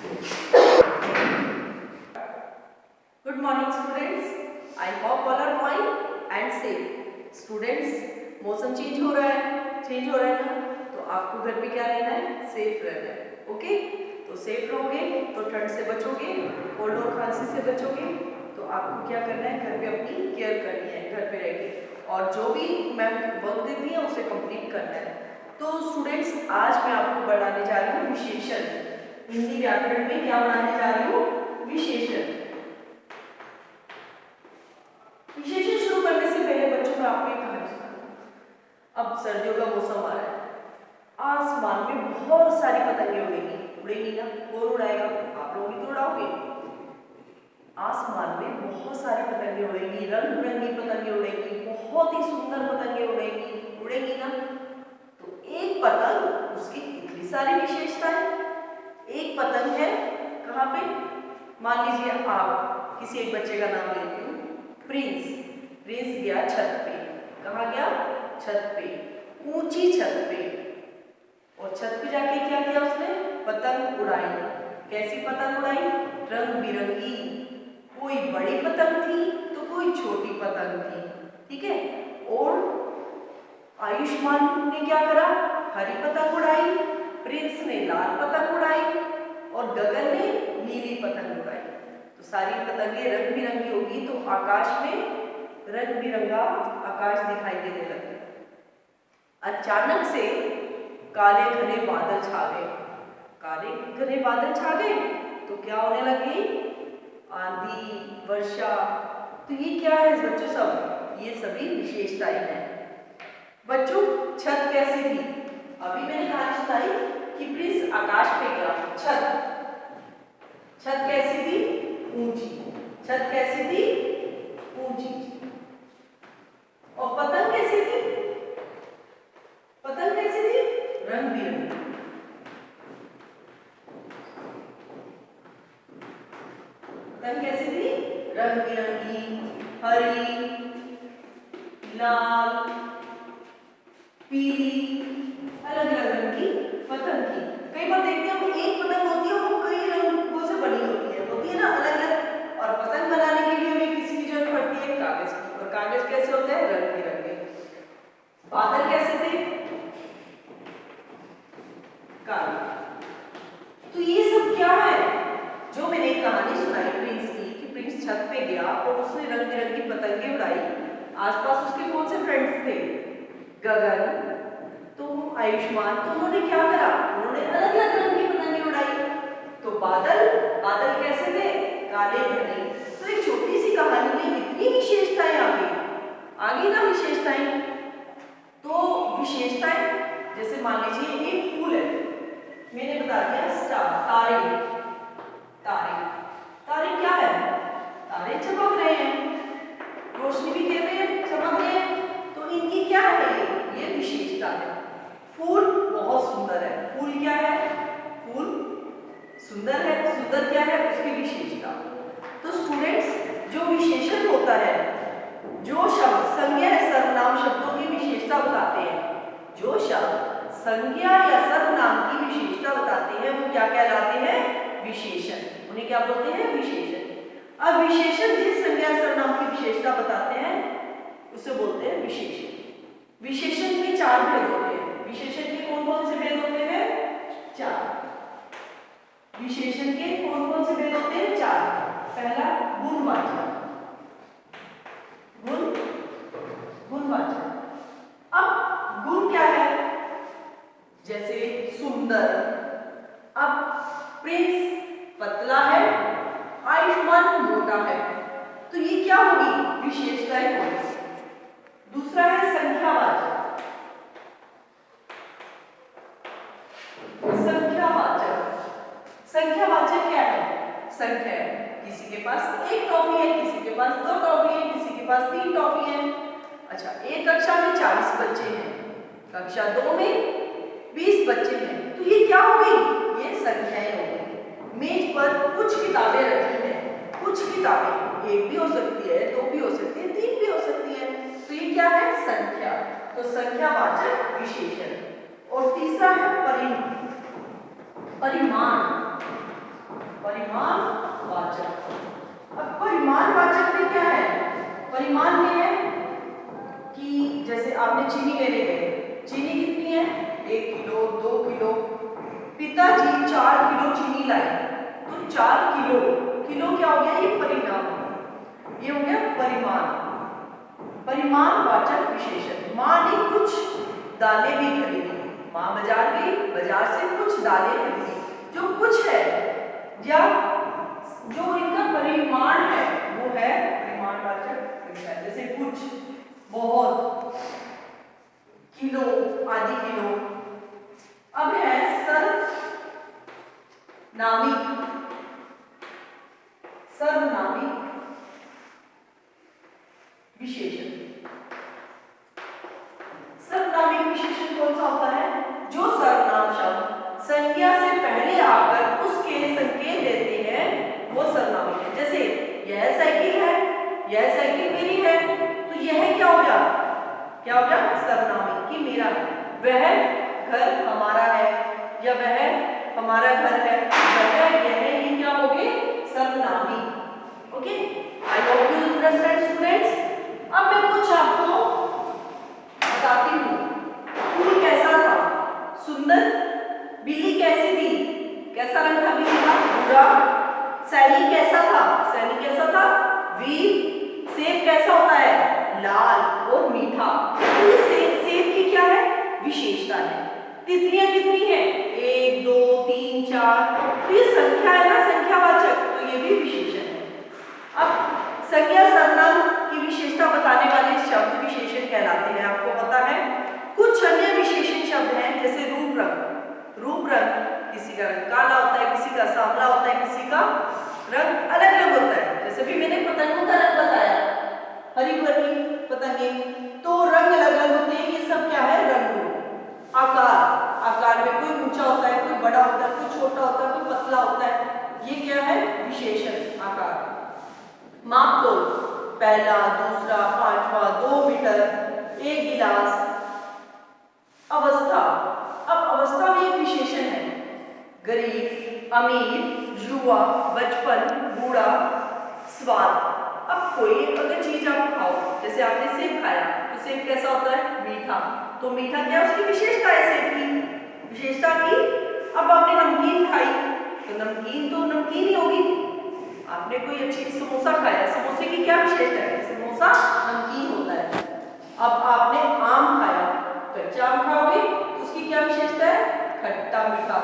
Good morning students. I hope all are fine and safe. Students, मौसम change हो रहा है ना, तो आपको घर पे क्या रहना है, सेफ रहना है. ओके, तो सेफ रहोगे तो ठंड से बचोगे, कोल्ड और खांसी से बचोगे. तो आपको क्या करना है, घर पे अपनी केयर करनी है, घर पे रह के, और जो भी मैम वर्क देती है उसे कंप्लीट करना है. तो स्टूडेंट्स, आज मैं आपको पढ़ाने जा रही हूँ विशेषण. हिंदी व्याकरण में क्या पढ़ाने जा रही हूँ, विशेषण. विशेषण शुरू करने से पहले बच्चों में आपको एक कहानी सुनाऊं. अब सर्दियों का मौसम आ रहा है, आसमान में बहुत सारी पतंगे उड़ेंगी ना. कौन उड़ाएगा, आप लोग ही तो उड़ाओगे. आसमान में बहुत सारी पतंगे उड़ेंगी, रंग बिरंगी पतंगे उड़ेंगी, बहुत ही सुंदर पतंगे उड़ेंगी ना. तो एक पतंग, उसकी कितनी सारी विशेषताएं. एक पतंग है कहाँ पे, मान लीजिए आप किसी एक बच्चे का नाम लेती हूँ, प्रिंस. प्रिंस गया छत पे. कहाँ गया, छत पे, ऊंची छत पे. और छत पे जाके क्या किया उसने, पतंग उड़ाई. कैसी पतंग उड़ाई, रंग बिरंगी. कोई बड़ी पतंग थी तो कोई छोटी पतंग थी. ठीक है. और आयुष्मान ने क्या करा, हरी पतंग उड़ाई, प्रिंस ने लाल पतंग उड़ाई, और गगन ने नीली पतंग उड़ाई. तो सारी पतंगे रंग बिरंगी होगी तो आकाश में रंग बिरंगा आकाश दिखाई देने लगे. अचानक से काले घने बादल छा गए. काले घने बादल छा गए तो क्या होने लगी, आंधी, वर्षा. तो ये क्या है बच्चों, सब ये सभी विशेषताएं हैं. बच्चों, छत कैसी थी, अभी मैंने कहानी सुनाई कि प्रिंस आकाश पे गया. छत कैसी थी, ऊंची. छत कैसी थी, ऊंची. और पतंग कैसी थी, पतंग कैसी थी, रंग बिरंगी. पतंग कैसी थी, रंग बिरंगी, हरी, लाल, पीली, अलग अलग रंग की पतंग थी. कई बार देखते हैं हम एक पतंग होती है वो कई रंगों से बनी होती है ना, अलग अलग. और पतंग बनाने के लिए हमें किसी की जरूरत पड़ती है, कागज की. और कागज कैसे होते हैं, रंग बिरंगे. बादल कैसे थे, काले. तो ये सब क्या है, जो मैंने एक कहानी सुनाई प्रिंस की, कि प्रिंस छत पे गया और उसने रंग बिरंगी पतंगे उड़ाई. आसपास उसके कौन से फ्रेंड्स थे, गगन, तो आयुष्मान. तो उन्होंने क्या करा, उन्होंने अलग अलग रंग की पतंगे उड़ाई. तो बादल, बादल कैसे थे, काले घने. तो एक छोटी सी कहानी में इतनी विशेषताएं आ गई ना विशेषताएं. तो विशेषताएं जैसे मान लीजिए एक फूल है, मैंने बता दिया स्टार, तारे. तारे, तारे क्या है, तारे चमक रहे हैं, रोशनी भी दे रहे हैं, चमक रहे हैं. तो इनकी क्या है, ये विशेषता है. फूल बहुत सुंदर है. फूल क्या है, फूल सुंदर है. सुंदर क्या है, उसकी विशेषता. तो स्टूडेंट्स, जो विशेषण होता है, जो शब्द संज्ञा या सर्वनाम शब्दों की विशेषता बताते हैं, जो शब्द संज्ञा या सर्वनाम की विशेषता बताते हैं, वो क्या कहलाते हैं, विशेषण. उन्हें क्या बोलते हैं, विशेषण. अब विशेषण जिस संज्ञा सर्वनाम की विशेषता बताते हैं उसे बोलते हैं विशेषण. विशेषण के चार भेद होते हैं. विशेषण के कौन कौन से भेद होते हैं, चार. विशेषण के कौन कौन से भेद होते हैं, चार. पहला गुणवाचक. गुणवाचक. अब गुण क्या है, जैसे सुंदर. अब प्रिंस पतला है, आयुष्मान मोटा है. तो ये क्या होगी, विशेषताएं होगी. दूसरा है संख्यावाचक. संख्यावाचक, संख्यावाचक क्या है, संख्या है. किसी के पास एक टॉफी है, किसी के पास दो टॉफी है, किसी के पास तीन टॉफी है. अच्छा, एक कक्षा में 40 बच्चे हैं, कक्षा 2 में 20 बच्चे हैं. तो ये क्या हो गई, ये संख्याएं हो गई. मेज पर कुछ किताबें रखी हैं, कुछ किताबें, एक भी हो सकती है, दो भी हो सकती है, तीन भी हो सकती है. तो ये क्या है, संख्या. तो संख्यावाचक विशेषण. और तीसरा है परिमाण. परिमाणवाचक। अब परिमाणवाचक में क्या है? परिमाण में है कि जैसे आपने चीनी लेने गए, चीनी कितनी है? 1 किलो, 2 किलो। पिताजी 4 किलो चीनी लाए, तो 4 किलो, किलो क्या हो गया? ये परिमाण, ये हो गया परिमाण। परिमाणवाचक विशेषण। माँ ने कुछ दालें भी खरीदी, माँ बाजार गई, बाजार से कुछ दालें खरीदी। जो कुछ है या जो इनका परिमाण है वो है परिमाणवाचक विशेषण। जैसे कुछ, बहुत, किलो, आधी किलो। अब है सर्वनामिक। सर्वनामिक विशेषण। सर्वनामिक विशेषण कौन सा होता है? जो सर्वनाम शब्द संज्ञा से पहले आकर उसके संकेत देते हैं वो सर्वनामिक है। जैसे यह साइकिल है, यह साइकिल मेरी है, तो यह क्या हो गया? क्या हो गया? सर्वनामिक कि मेरा है। वह घर हमारा है या वह हमारा घर है, वह, यह, ये क्या हो गए? सर्वनामिक। Okay, I hope you understand students. अब मैं कुछ आपको बताती हूँ। फूल कैसा था? सुंदर। बिल्ली कैसी थी? कैसा रंग था बिल्ली का? भूरा। सैनिक कैसा था? सैनिक कैसा था? वीर। सेब कैसा होता है? लाल और मीठा। तो सेब की क्या है? विशेषता है। तितलियां कितनी है? 1 2 3 4। तो ये संख्या है ना, संख्यावाचक, तो ये भी विशेषण है। अब संज्ञा सर्वनाम की विशेषता बताने वाले शब्द विशेषण कहलाते हैं, आपको पता है। कुछ अन्य विशेषण शब्द हैं जैसे रूप रंग। रूप रंग, किसी का रंग काला होता है, किसी का सांवला होता है, किसी का रंग अलग अलग होता है। जैसे भी मैंने पतंगों का रंग बताया, हरी भरी पतंगे, तो रंग अलग अलग होते हैं। ये सब क्या है? रंग। आकार, आकार में कोई ऊंचा होता है, कोई बड़ा होता है, कोई छोटा होता है, कोई पतला होता है। ये क्या है? विशेषण, आकार। माप तोल, पहला, दूसरा, पांचवा, 2 मीटर, 1 गिलास। अवस्था, अब अवस्था में एक विशेषण है। गरीब, अमीर, युवा, बचपन, बूढ़ा, स्वाद। अब कोई अगर चीज आप खाओ, जैसे आपने सेब खाया, तो सेब कैसा होता है? मीठा। तो मीठा क्या उसकी विशेषता है? सेब की विशेषता की। अब आपने नमकीन खाई, तो नमकीन तो नमकीन ही होगी। आपने कोई अच्छी समोसा खाया, समोसे की क्या विशेषता है? समोसा नमकीन होता है। अब आपने आम खाया, कच्चा आम खाओगे तो उसकी क्या विशेषता है? खट्टा मीठा।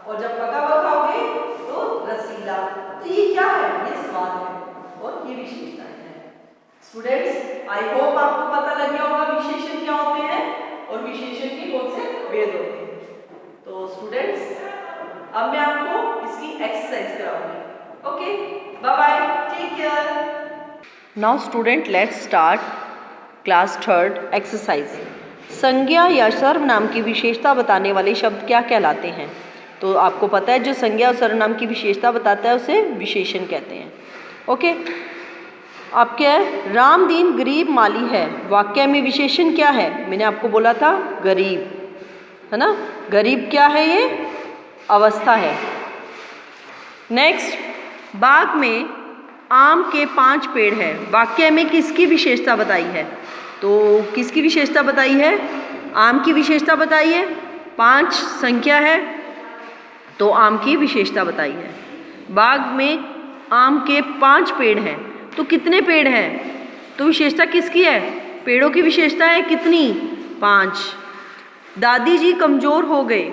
और जब पका हुआ खाओगे तो रसीला। तो ये क्या है? ये स्वाद है और ये विशेषताएं हैं। स्टूडेंट्स, आई होप आपको पता लग गया होगा विशेषण क्या होते हैं और विशेषण के कौन से भेद होते हैं। तो स्टूडेंट्स, अब मैं आपको इसकी एक्सरसाइज कराऊंगी। Okay, bye bye, take care. Now student, let's start class 3rd exercise. संज्ञा या सर्वनाम की विशेषता बताने वाले शब्द क्या कहलाते हैं? तो आपको पता है जो संज्ञा और सर्वनाम की विशेषता बताता है उसे विशेषण कहते हैं। ओके, आप क्या है? रामदीन गरीब माली है, वाक्य में विशेषण क्या है? मैंने आपको बोला था गरीब, है ना। गरीब क्या है? ये अवस्था है। नेक्स्ट, बाग में आम के 5 पेड़ हैं, वाक्य में किसकी विशेषता बताई है? तो किसकी विशेषता बताई है? आम की विशेषता बताई है। 5 संख्या है तो आम की विशेषता बताई है। बाग में आम के 5 पेड़ हैं, तो कितने पेड़ हैं? तो विशेषता किसकी है? पेड़ों की विशेषता है कितनी? 5। दादी जी कमज़ोर हो गए,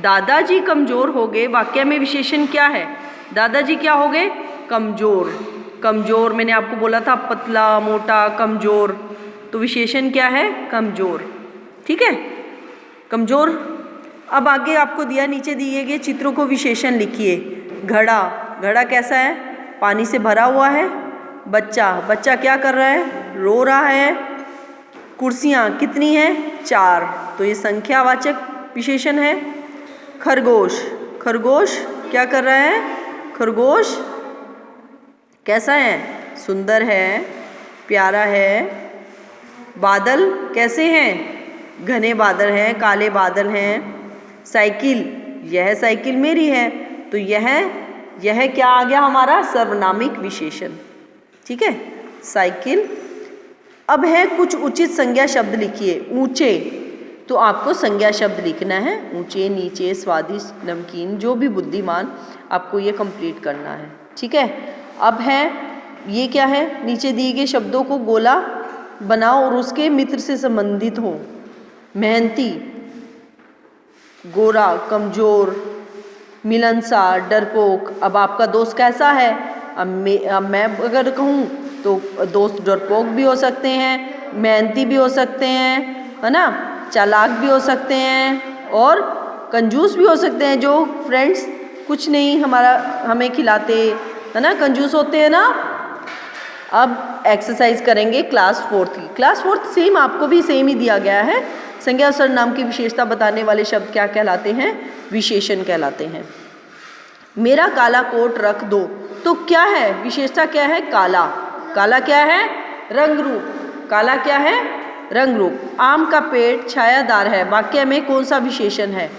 दादाजी कमज़ोर हो गए, वाक्य में विशेषण क्या है? दादाजी क्या हो गए? कमज़ोर। कमज़ोर मैंने आपको बोला था पतला, मोटा, कमज़ोर, तो विशेषण क्या है? कमज़ोर। ठीक है, कमज़ोर। अब आगे आपको दिया, नीचे दिए गए चित्रों को विशेषण लिखिए। घड़ा, घड़ा कैसा है? पानी से भरा हुआ है। बच्चा, बच्चा क्या कर रहा है? रो रहा है। कुर्सियाँ कितनी हैं? 4, तो ये संख्यावाचक विशेषण है। खरगोश, खरगोश क्या कर रहा है? खरगोश कैसा है? सुंदर है, प्यारा है। बादल कैसे हैं? घने बादल हैं, काले बादल हैं। साइकिल, यह साइकिल मेरी है, तो यह यह क्या आ गया हमारा सर्वनामिक विशेषण। ठीक है, साइकिल। अब है कुछ उचित संज्ञा शब्द लिखिए। ऊंचे, तो आपको संज्ञा शब्द लिखना है। ऊंचे, नीचे, स्वादिष्ट, नमकीन, जो भी बुद्धिमान, आपको ये कंप्लीट करना है। ठीक है, अब है ये क्या है, नीचे दिए गए शब्दों को गोला बनाओ और उसके मित्र से संबंधित हो। मेहनती, गोरा, कमजोर, मिलनसार, डरपोक। अब आपका दोस्त कैसा है? अब मैं अगर कहूँ तो दोस्त डरपोक भी हो सकते हैं, मेहनती भी हो सकते हैं, है ना, चालाक भी हो सकते हैं और कंजूस भी हो सकते हैं। जो फ्रेंड्स कुछ नहीं हमें खिलाते, है ना, कंजूस होते हैं ना। अब एक्सरसाइज करेंगे क्लास 4 की। क्लास 4 सेम, आपको भी सेम ही दिया गया है। संज्ञा और सर्वनाम की विशेषता बताने वाले शब्द क्या कहलाते हैं? विशेषण कहलाते हैं। मेरा काला कोट रख दो, तो क्या है विशेषता? क्या है? काला। काला क्या है? रंग रूप। काला क्या है? रंग रूप। आम का पेड़ छायादार है, वाक्य में कौन सा विशेषण है?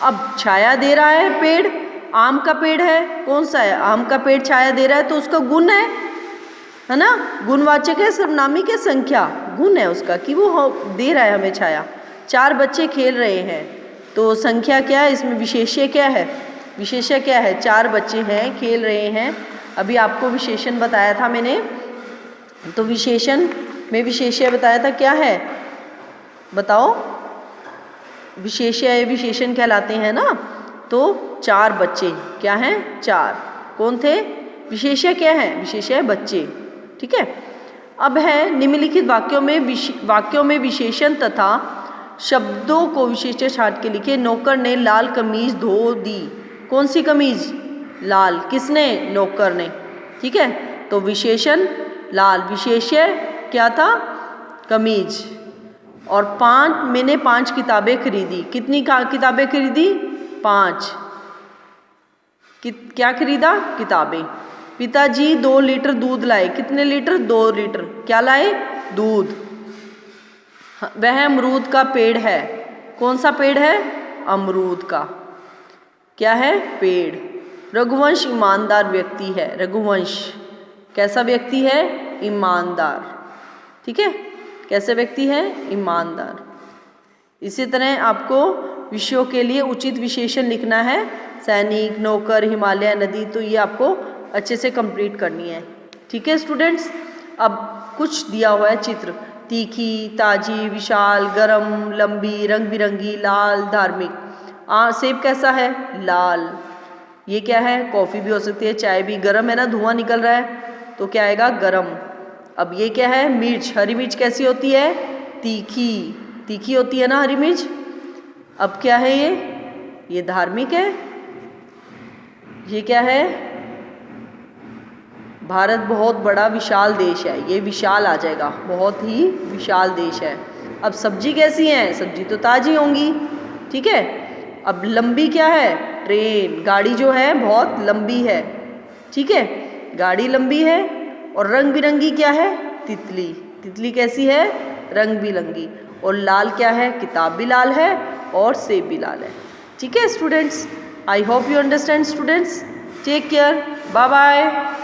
अब छाया दे रहा है पेड़, आम का पेड़ है, कौन सा है? आम का पेड़ छाया दे रहा है तो उसका गुण है ना, गुणवाचक है, सर्वनामिक है, संख्या, गुण है उसका कि वो दे रहा है हमें छाया। 4 बच्चे खेल रहे हैं, तो संख्या क्या है इसमें? विशेष्य क्या है? विशेष्य क्या है? 4 बच्चे हैं, खेल रहे हैं। अभी आपको विशेषण बताया था मैंने, तो विशेषण में विशेष्य बताया था, क्या है बताओ? विशेष्य विशेषण कहलाते हैं ना। तो 4 बच्चे क्या हैं? 4 कौन थे? विशेष्य क्या है? विशेष्य बच्चे। ठीक है, अब है निम्नलिखित वाक्यों में विशेषण तथा शब्दों को विशेष्य छाट के लिखे। नौकर ने लाल कमीज धो दी। कौन सी कमीज? लाल। किसने? नौकर ने। ठीक है, तो विशेषण लाल, विशेष्य क्या था? कमीज। और मैंने 5 किताबें खरीदी। कितनी किताबें खरीदी? 5। क्या खरीदा? किताबें। पिताजी 2 लीटर दूध लाए। कितने लीटर? 2 लीटर। क्या लाए? दूध। वह अमरूद का पेड़ है। कौन सा पेड़ है? अमरूद का क्या है? पेड़। रघुवंश ईमानदार व्यक्ति है। रघुवंश कैसा व्यक्ति है? ईमानदार। ठीक है, कैसे व्यक्ति है? ईमानदार। इसी तरह आपको विषयों के लिए उचित विशेषण लिखना है। सैनिक, नौकर, हिमालय, नदी, तो ये आपको अच्छे से कंप्लीट करनी है। ठीक है स्टूडेंट्स, अब कुछ दिया हुआ है चित्र। तीखी, ताजी, विशाल, गरम, लंबी, रंग बिरंगी, लाल, धार्मिक। सेब कैसा है? लाल। ये क्या है? कॉफ़ी भी हो सकती है, चाय भी। गरम है ना, धुआं निकल रहा है, तो क्या आएगा? गरम। अब ये क्या है? मिर्च। हरी मिर्च कैसी होती है? तीखी। तीखी होती है ना हरी मिर्च। अब क्या है ये धार्मिक है। ये क्या है? भारत बहुत बड़ा विशाल देश है, ये विशाल आ जाएगा, बहुत ही विशाल देश है। अब सब्जी कैसी है? सब्जी तो ताज़ी होंगी। ठीक है, अब लंबी क्या है? ट्रेन। गाड़ी जो है बहुत लंबी है। ठीक है, गाड़ी लंबी है। और रंग बिरंगी क्या है? तितली। तितली कैसी है? रंग बिरंगी। और लाल क्या है? किताब भी लाल है और सेब भी लाल है। ठीक है students, I hope you understand students. Take care, bye bye.